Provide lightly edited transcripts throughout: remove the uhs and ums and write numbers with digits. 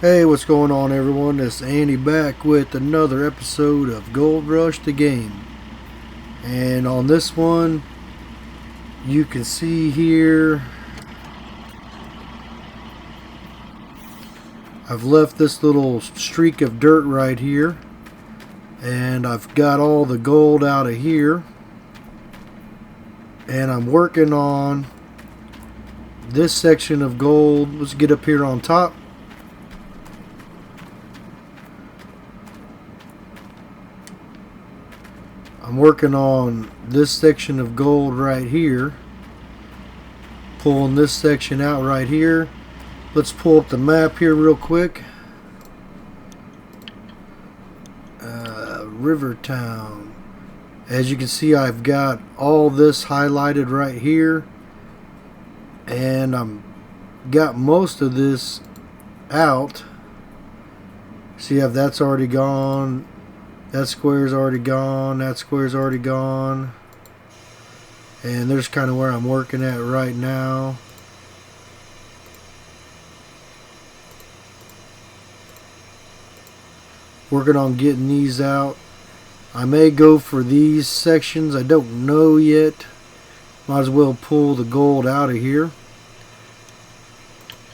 Hey, what's going on, everyone? It's Andy back with another episode of Gold Rush the Game. And on this one, you can see here, I've left this little streak of dirt right here. And I've got all the gold out of here. And I'm working on this section of gold. Let's get up here on top. I'm working on this section of gold right here, pulling this section out right here. Let's pull up the map here real quick. Rivertown. As you can see, I've got all this highlighted right here, and I'm got most of this out. See how that's already gone. That square's already gone. That square's already gone. And there's kind of where I'm working at right now. Working on getting these out. I may go for these sections. I don't know yet. Might as well pull the gold out of here.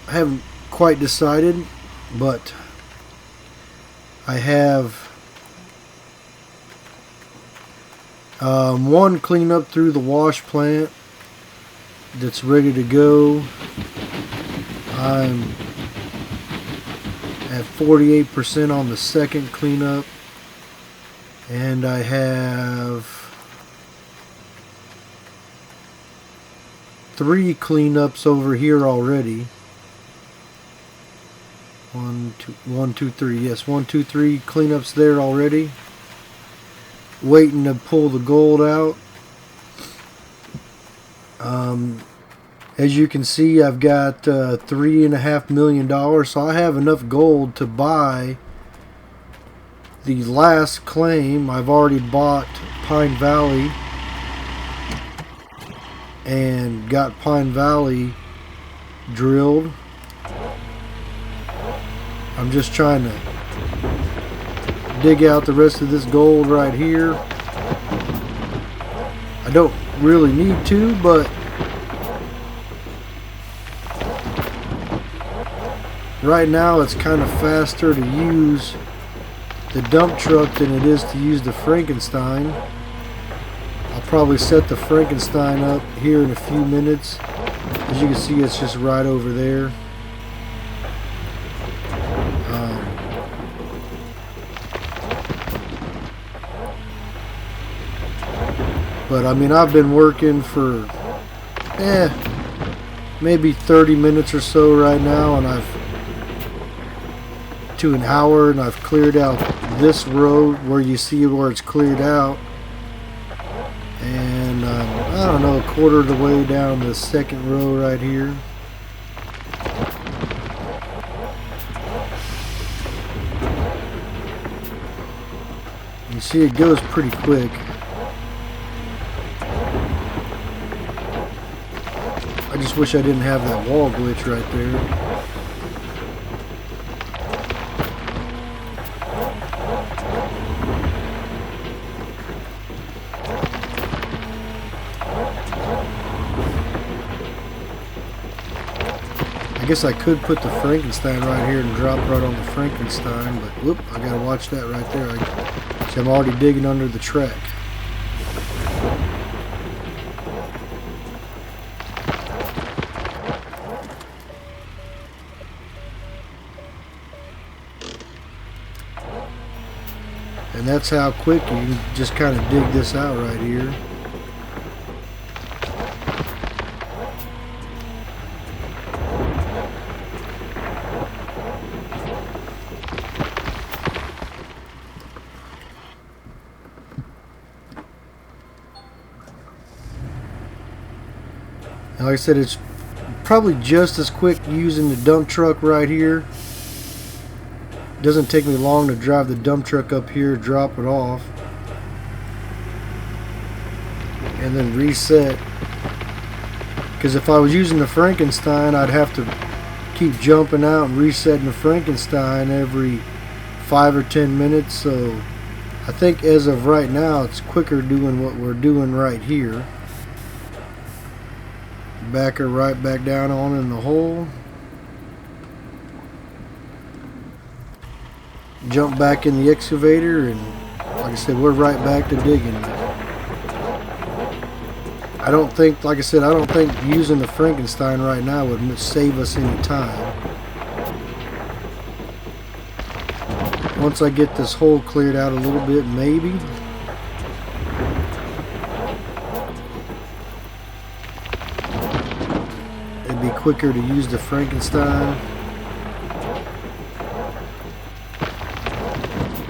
I haven't quite decided, but I have one cleanup through the wash plant that's ready to go. I'm at 48% on the second cleanup, and I have 3 cleanups over here already. 1, 2, 3. Yes, 1, 2, 3 cleanups there already. Waiting to pull the gold out. As you can see, I've got $3.5 million, so I have enough gold to buy the last claim. I've already bought Pine Valley and got Pine Valley drilled. I'm just trying to dig out the rest of this gold right here. I don't really need to, but right now it's kind of faster to use the dump truck than it is to use the Frankenstein. I'll probably set the Frankenstein up here in a few minutes. As you can see, it's just right over there. But I mean, I've been working for maybe 30 minutes or so right now, and I've to an hour, and I've cleared out this road where you see where it's cleared out, and I don't know, a quarter of the way down the second row right here. You see it goes pretty quick. I just wish I didn't have that wall glitch right there. I guess I could put the Frankenstein right here and drop right on the Frankenstein, but whoop, I gotta watch that right there. See, I'm already digging under the track. And that's how quick you can just kind of dig this out right here. And like I said, it's probably just as quick using the dump truck right here. Doesn't take me long to drive the dump truck up here, drop it off, and then reset. Because if I was using the Frankenstein, I'd have to keep jumping out and resetting the Frankenstein every 5 or 10 minutes, so I think as of right now it's quicker doing what we're doing right here. Back her right back down on in the hole. Jump back in the excavator, and like I said, we're right back to digging. I don't think, like I said, I don't think using the Frankenstein right now would save us any time. Once I get this hole cleared out a little bit, maybe. It'd be quicker to use the Frankenstein.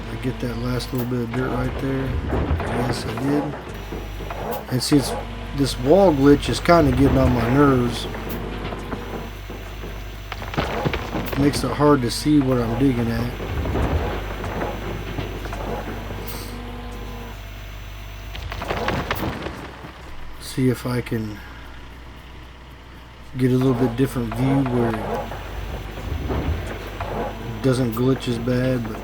I get that last little bit of dirt right there. Yes, I did. And since this wall glitch is kind of getting on my nerves, it makes it hard to see where I'm digging at. See if I can get a little bit different view where it doesn't glitch as bad, but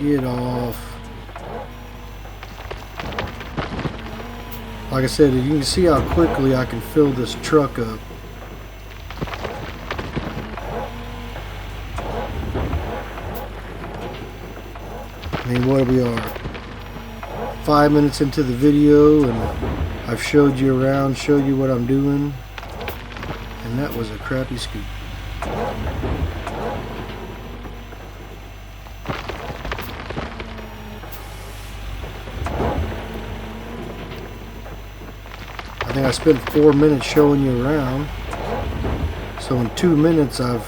get off. Like I said, you can see how quickly I can fill this truck up. I mean, what we are 5 minutes into the video, and I've showed you around, showed you what I'm doing, and that was a crappy scoop. I think I spent 4 minutes showing you around, so in 2 minutes I've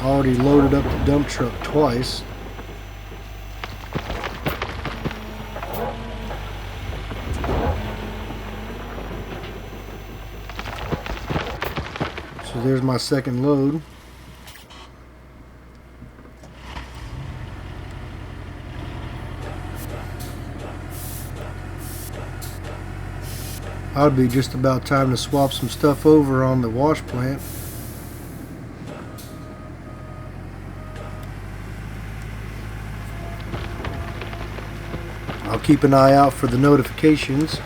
already loaded up the dump truck twice. So there's my second load. I'd be just about time to swap some stuff over on the wash plant. I'll keep an eye out for the notifications.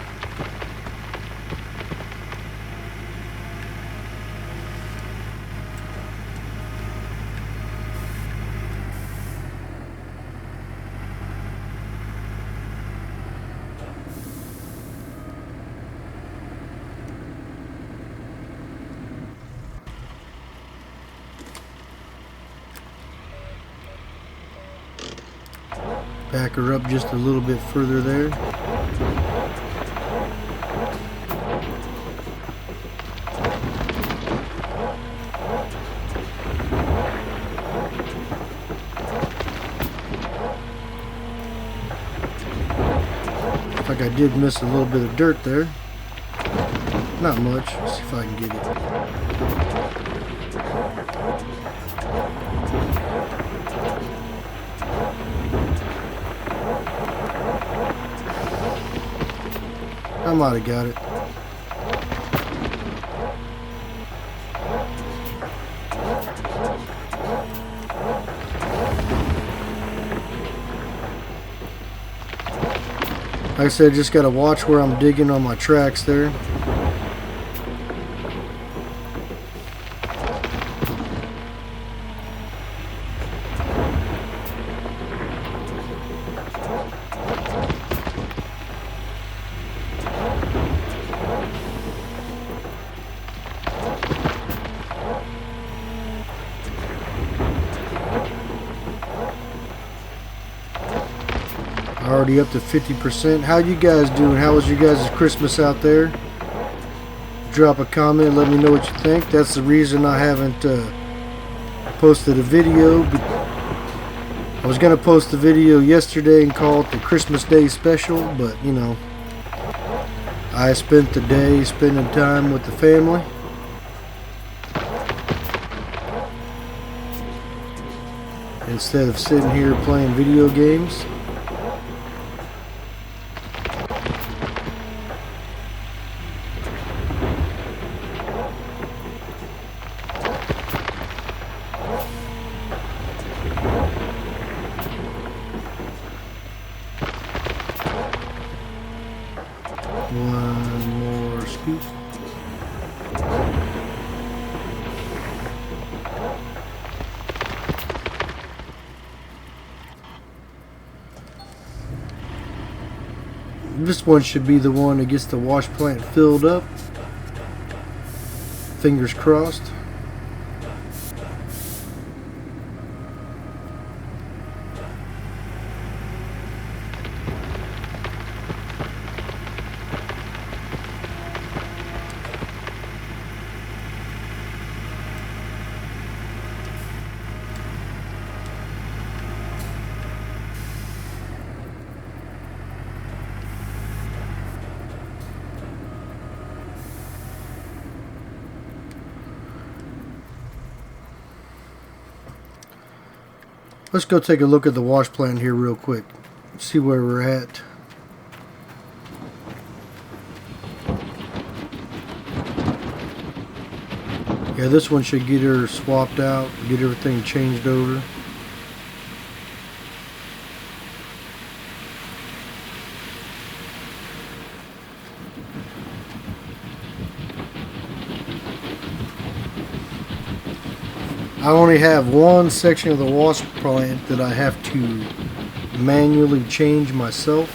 Back her up just a little bit further there. Looks like I did miss a little bit of dirt there. Not much. Let's see if I can get it. I might have got it. Like I said, just got to watch where I'm digging on my tracks there. Already up to 50%. How you guys doing? How was your guys' Christmas out there? Drop a comment, let me know what you think. That's the reason I haven't posted a video. I was going to post the video yesterday and call it the Christmas Day special, but you know, I spent the day spending time with the family. instead of sitting here playing video games. One more scoop. This one should be the one that gets the wash plant filled up. Fingers crossed. Let's go take a look at the wash plant here real quick. See where we're at. Yeah, this one should get her swapped out, get everything changed over. I only have one section of the wash plant that I have to manually change myself.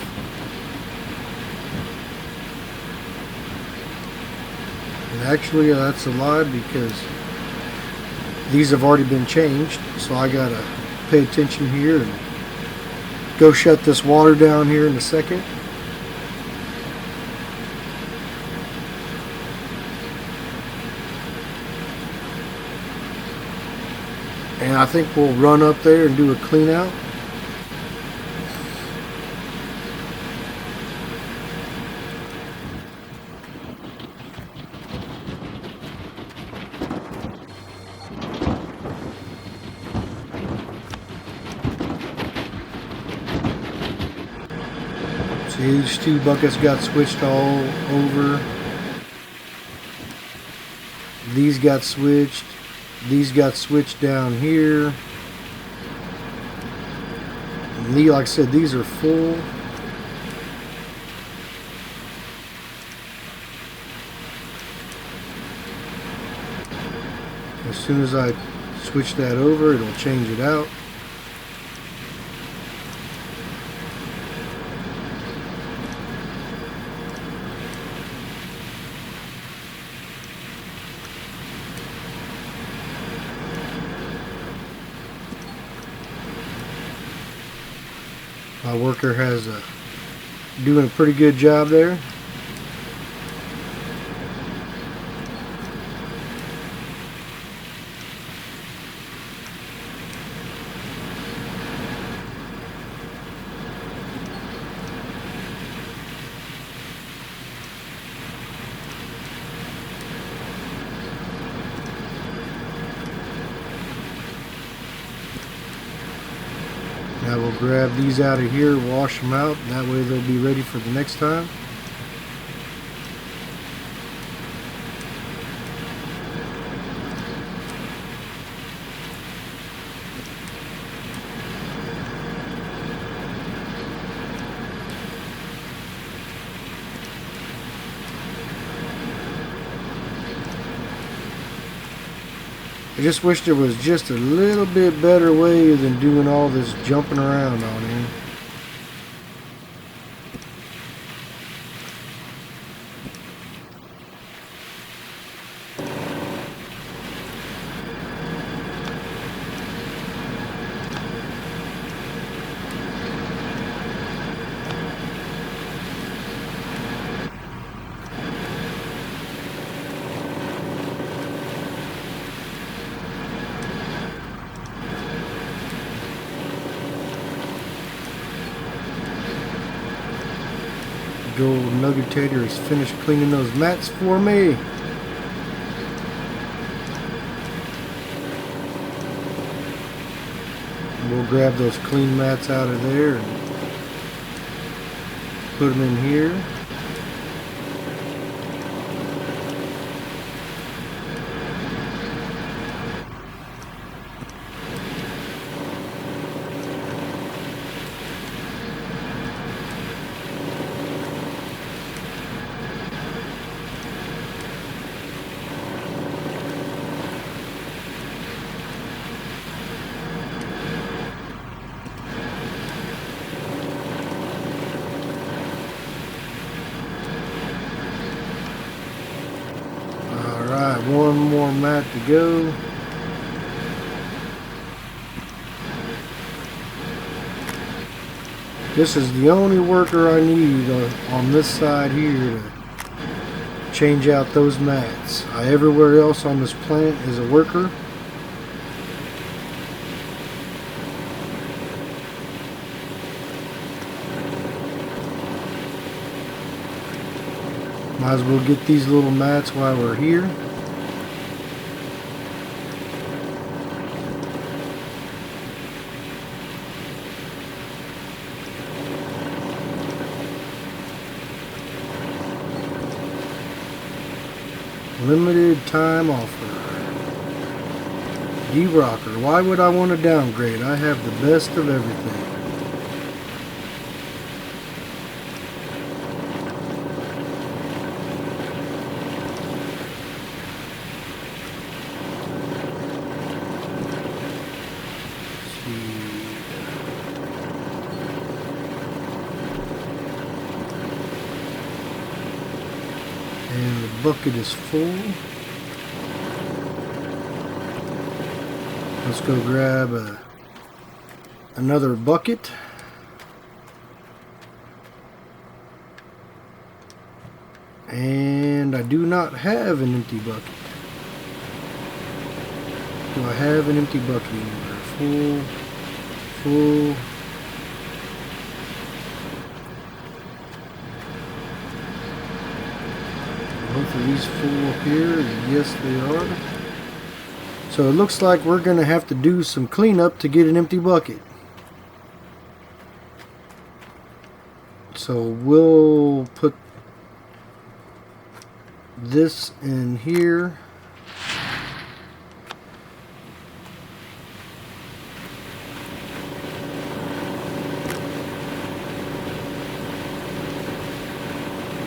And actually that's a lie, because these have already been changed, so I gotta pay attention here and go shut this water down here in a second. And I think we'll run up there and do a clean out. See, these two buckets got switched all over. These got switched. These got switched down here. And like I said, these are full. As soon as I switch that over, it'll change it out. My worker has doing a pretty good job there. Now we'll grab these out of here, wash them out, and that way they'll be ready for the next time. I just wish there was just a little bit better way than doing all this jumping around on here. Good old Nugget Tater has finished cleaning those mats for me. We'll grab those clean mats out of there and put them in here. Alright, one more mat to go. This is the only worker I need on this side here to change out those mats. Everywhere else on this plant is a worker. Might as well get these little mats while we're here. Limited time offer. D-Rocker. Why would I want to downgrade? I have the best of everything. And the bucket is full. Let's go grab another bucket. And I do not have an empty bucket. Do I have an empty bucket anywhere? Full, full. Both of these full up here. Yes, they are. So it looks like we're going to have to do some cleanup to get an empty bucket. So we'll put this in here.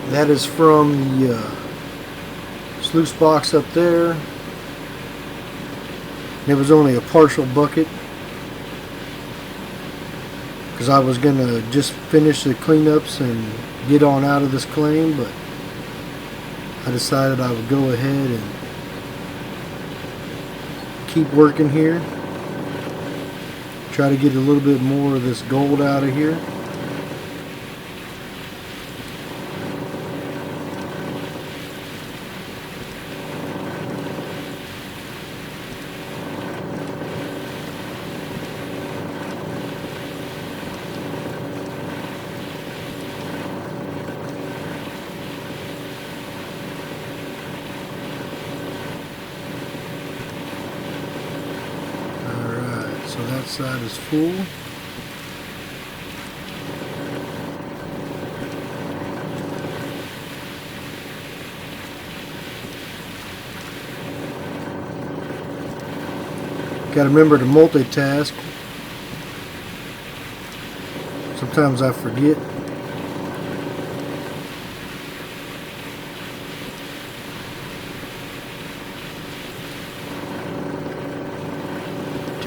That is from the sluice box up there. It was only a partial bucket because I was gonna just finish the cleanups and get on out of this claim, but I decided I would go ahead and keep working here, try to get a little bit more of this gold out of here. So that side is full. Got to remember to multitask. Sometimes I forget.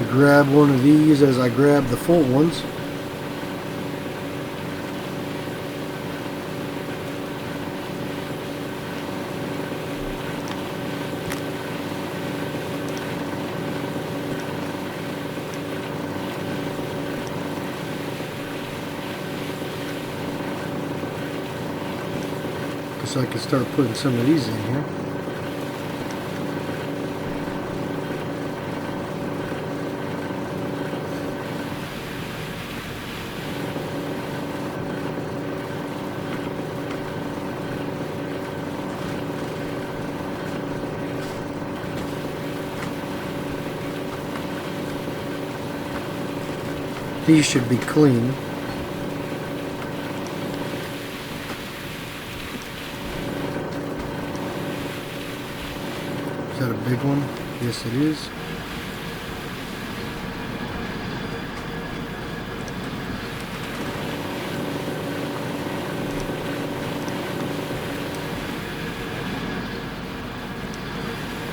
Grab one of these as I grab the full ones. Guess I can start putting some of these in here. These should be clean. Is that a big one? Yes, it is.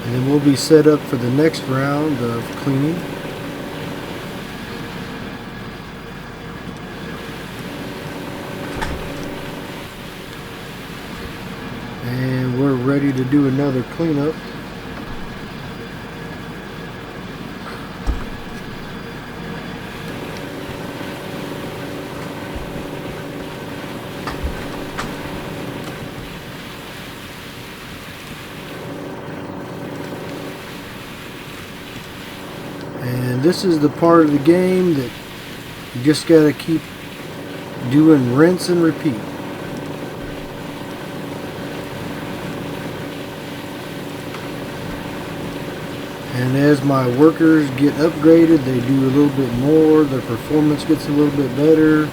And then we'll be set up for the next round of cleaning. And we're ready to do another cleanup. And this is the part of the game that you just gotta keep doing rinse and repeat. And as my workers get upgraded, they do a little bit more, their performance gets a little bit better.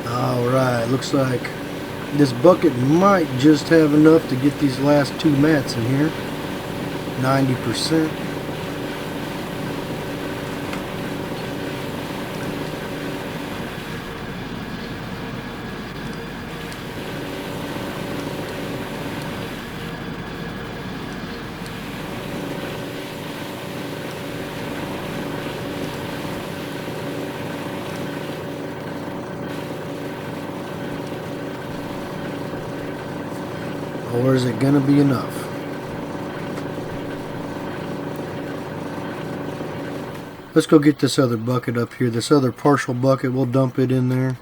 Alright, looks like this bucket might just have enough to get these last two mats in here. 90%. Or is it gonna be enough? Let's go get this other bucket up here. This other partial bucket, we'll dump it in there.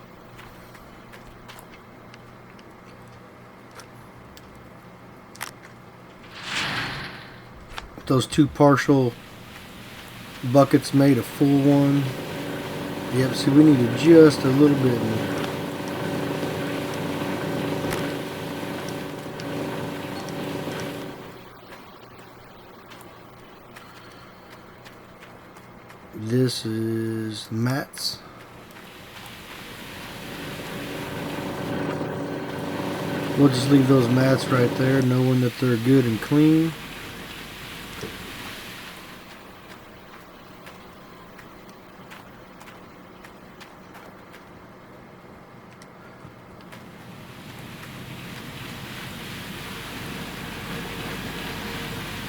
Those two partial buckets made a full one. Yep, see, we needed just a little bit more. This is mats. We'll just leave those mats right there, knowing that they're good and clean.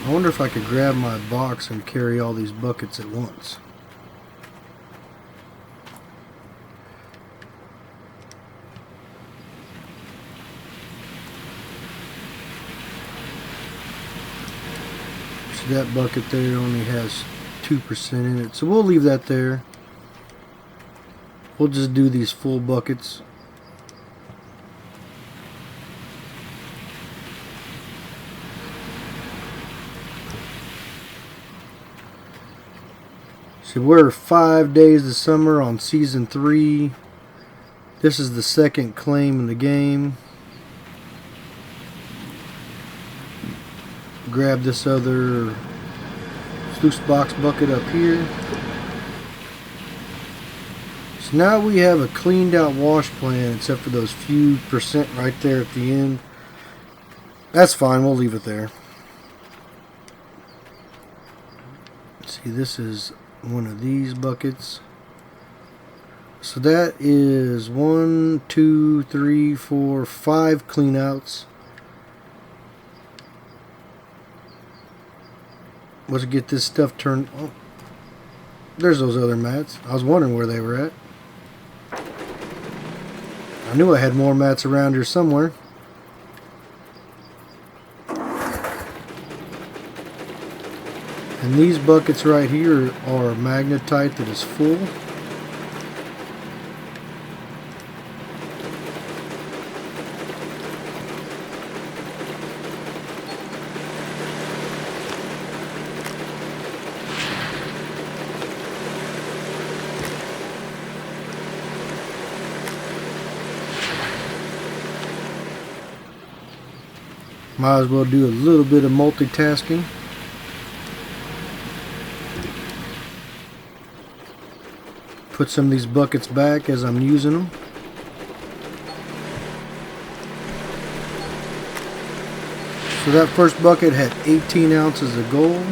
I wonder if I could grab my box and carry all these buckets at once. That bucket there only has 2% in it, so we'll leave that there. We'll just do these full buckets. So we're 5 days of summer on season 3. This is the second claim in the game. Grab this other sluice box bucket up here. So now we have a cleaned out wash plan, except for those few percent right there at the end. That's fine, we'll leave it there. See, this is one of these buckets. So that is 1, 2, 3, 4, 5 clean outs. Let's get this stuff turned. Oh, there's those other mats. I was wondering where they were at. I knew I had more mats around here somewhere. And these buckets right here are magnetite that is full. Might as well do a little bit of multitasking. Put some of these buckets back as I'm using them. So that first bucket had 18 ounces of gold.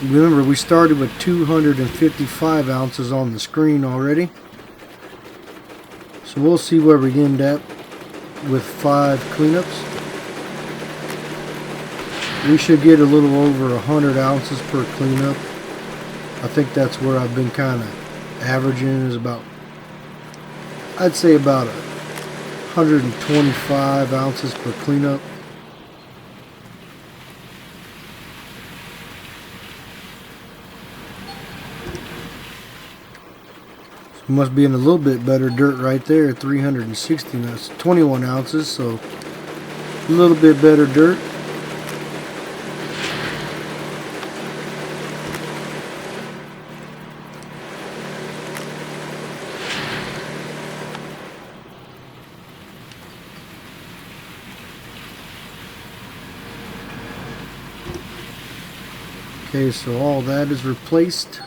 Remember, we started with 255 ounces on the screen already. So we'll see where we end up with 5 cleanups. We should get a little over 100 ounces per cleanup. I think that's where I've been kind of averaging, is about, I'd say about 125 ounces per cleanup. So must be in a little bit better dirt right there, 360, that's 21 ounces, so a little bit better dirt. Okay, so all that is replaced.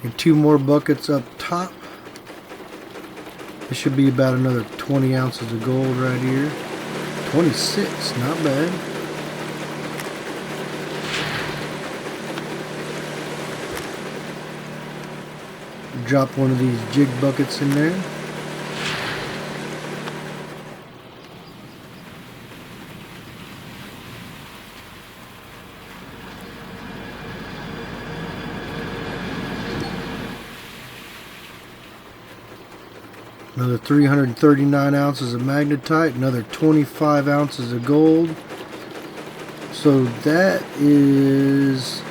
And 2 more buckets up top. This should be about another 20 ounces of gold right here. 26, not bad. Drop one of these jig buckets in there. Another 339 ounces of magnetite, another 25 ounces of gold. So that is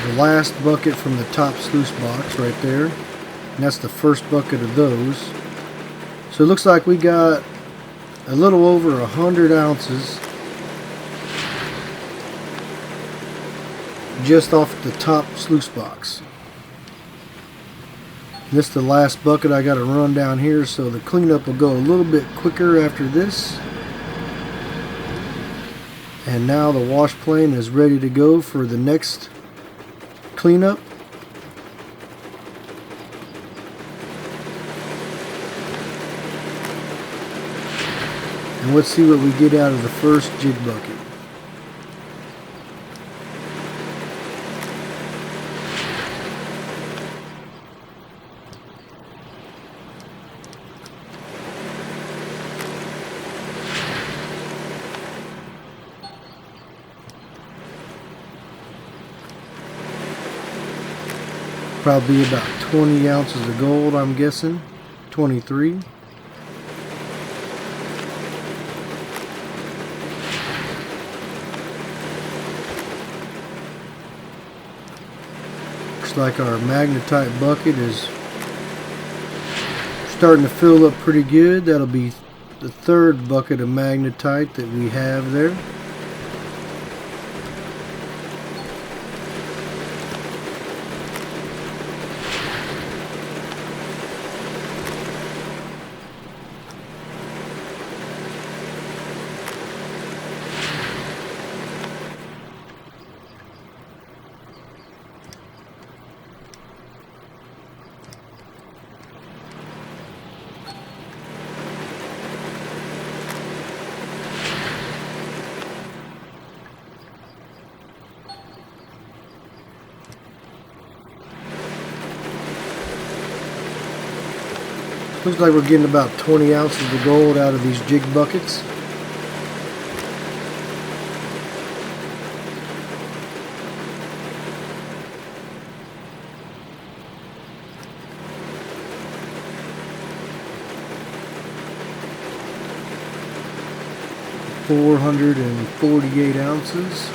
the last bucket from the top sluice box right there. And that's the first bucket of those. So it looks like we got a little over 100 ounces just off the top sluice box. This is the last bucket I got to run down here, so the cleanup will go a little bit quicker after this. And now the wash plane is ready to go for the next cleanup. And let's see what we get out of the first jig bucket. Probably about 20 ounces of gold, I'm guessing. 23. Looks like our magnetite bucket is starting to fill up pretty good. That'll be the third bucket of magnetite that we have there. Looks like we're getting about 20 ounces of gold out of these jig buckets. $448 ounces.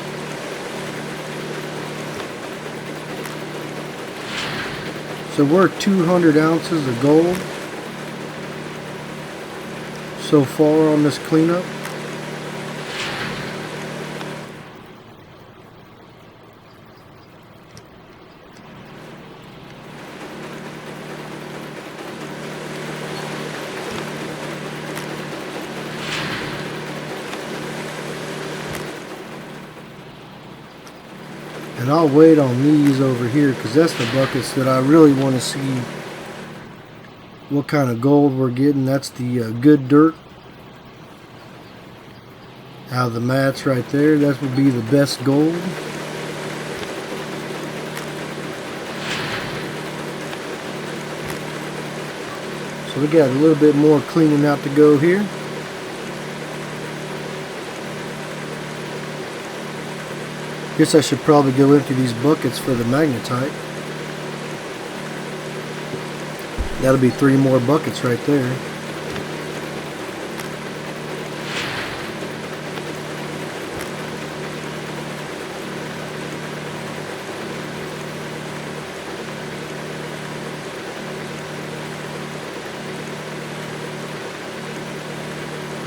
So we're 200 ounces of gold so far on this cleanup. I'll wait on these over here because that's the buckets that I really want to see what kind of gold we're getting. That's the good dirt out of the mats right there. That would be the best gold. So we got a little bit more cleaning out to go here. Guess I should probably go empty these buckets for the magnetite. That'll be 3 more buckets right there.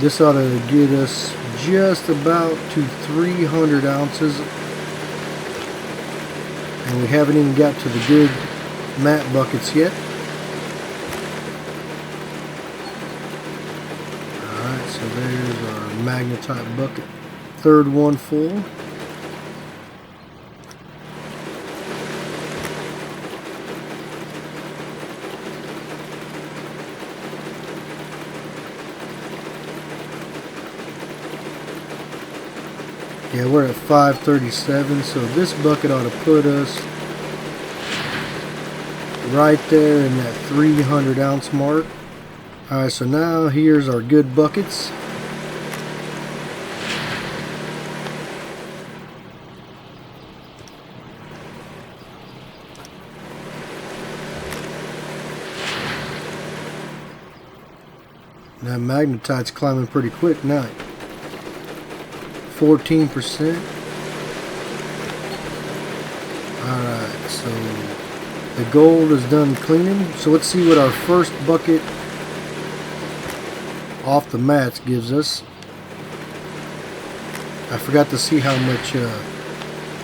This ought to get us just about to 300 ounces. And we haven't even got to the good mat buckets yet. Alright, so there's our magnetite bucket. Third one full. Yeah, we're at 537, so this bucket ought to put us right there in that 300 ounce mark. Alright, so now here's our good buckets. That magnetite's climbing pretty quick now. 14%. Alright, so the gold is done cleaning. So let's see what our first bucket off the mats gives us. I forgot to see how much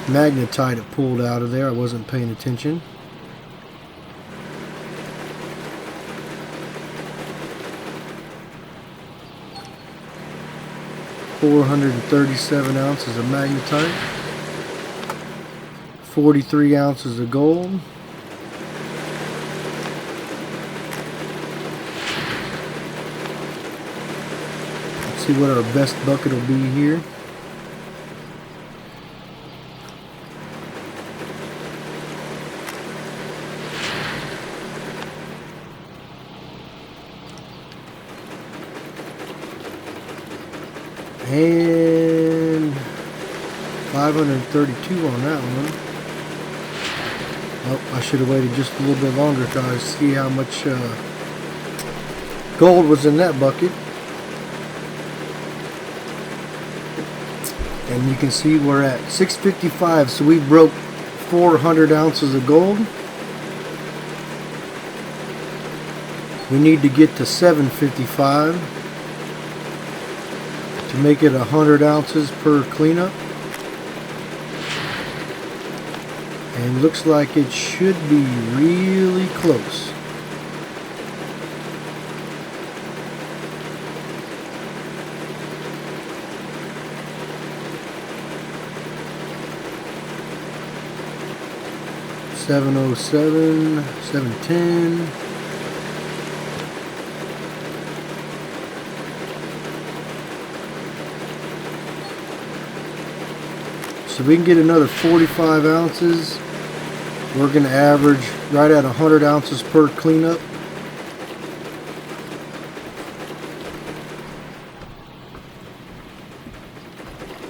magnetite it pulled out of there. I wasn't paying attention. $437 ounces of magnetite, 43 ounces of gold, let's see what our best bucket will be here. And 532 on that one. Oh, I should have waited just a little bit longer to see how much gold was in that bucket. And you can see we're at 655, so we broke 400 ounces of gold. We need to get to 755 to make it 100 ounces per cleanup. And looks like it should be really close. $707, $710. So we can get another 45 ounces. We're going to average right at 100 ounces per cleanup.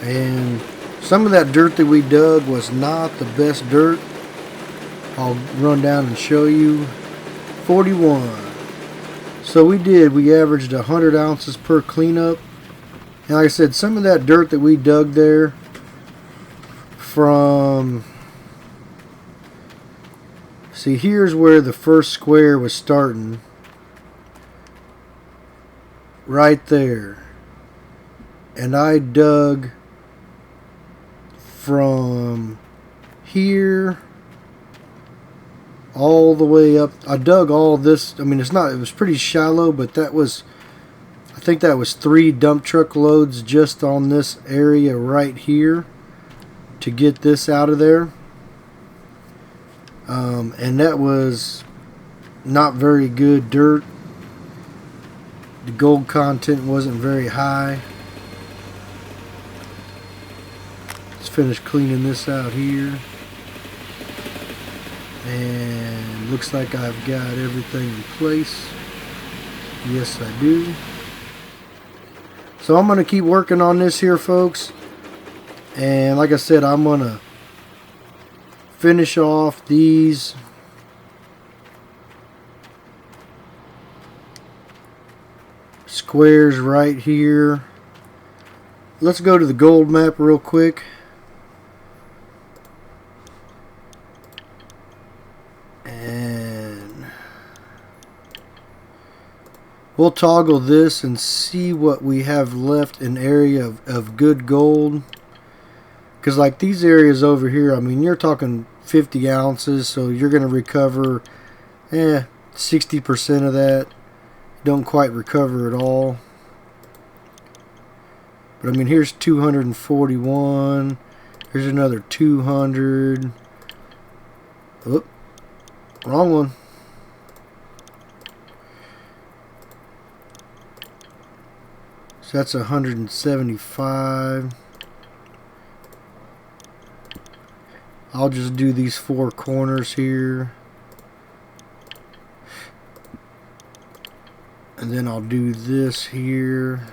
And some of that dirt that we dug was not the best dirt. I'll run down and show you. 41. So we averaged 100 ounces per cleanup. And like I said, some of that dirt that we dug there from, see, here's where the first square was starting, right there, and I dug from here all the way up. I dug all this. I mean, it was pretty shallow, but that was, I think that was 3 dump truck loads just on this area right here to get this out of there. And that was not very good dirt. The gold content wasn't very high. Let's finish cleaning this out here. And looks like I've got everything in place. Yes, I do. So I'm going to keep working on this here, folks. And like I said, I'm going to finish off these squares right here. Let's go to the gold map real quick. And we'll toggle this and see what we have left in area of good gold. Because like these areas over here, I mean, you're talking 50 ounces, so you're going to recover 60% of that. Don't quite recover at all. But I mean, here's 241. Here's another 200. Oop, wrong one. So that's 175. I'll just do these four corners here. And then I'll do this here.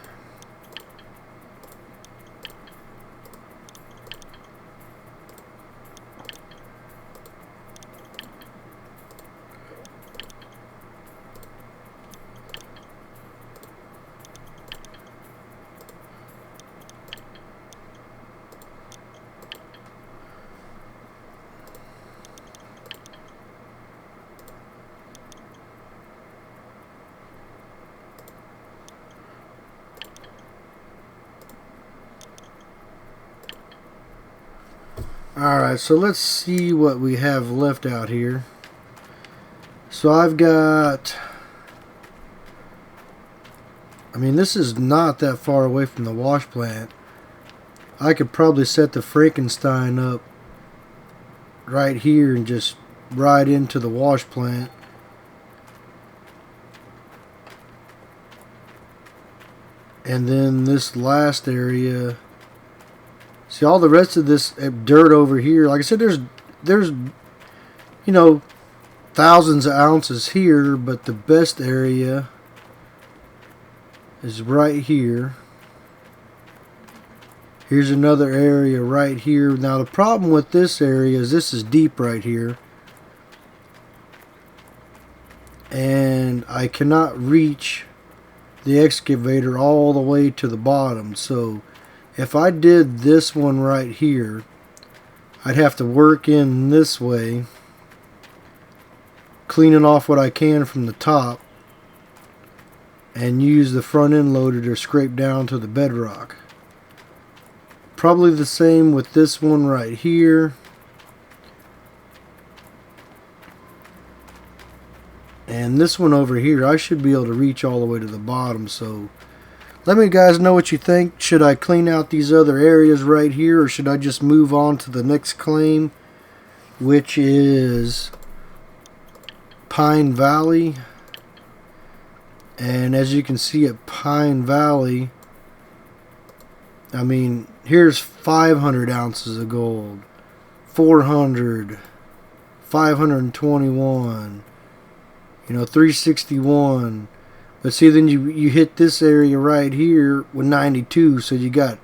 Alright, so let's see what we have left out here. So I've got, I mean, this is not that far away from the wash plant. I could probably set the Frankenstein up right here and just ride into the wash plant. And then this last area, see all the rest of this dirt over here, like I said, there's you know, thousands of ounces here, but the best area is right here. Here's another area right here. Now the problem with this area is this is deep right here, and I cannot reach the excavator all the way to the bottom. So if I did this one right here, I'd have to work in this way, cleaning off what I can from the top, and use the front end loader to scrape down to the bedrock. Probably the same with this one right here. And this one over here, I should be able to reach all the way to the bottom. So let me guys know what you think. Should I clean out these other areas right here, or should I just move on to the next claim, which is Pine Valley? And as you can see at Pine Valley, I mean, here's 500 ounces of gold, 400, 521, 361. But see, then you hit this area right here with 92, so you got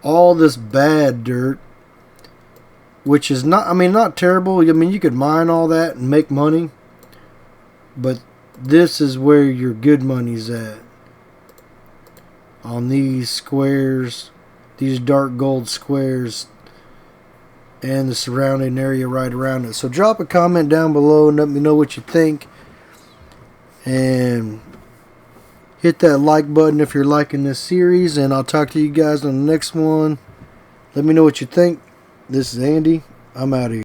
all this bad dirt, which is not, I mean, not terrible. I mean, you could mine all that and make money, but this is where your good money's at. On these squares, these dark gold squares, and the surrounding area right around it. So drop a comment down below and let me know what you think. And hit that like button if you're liking this series, and I'll talk to you guys on the next one. Let me know what you think. This is Andy. I'm out of here.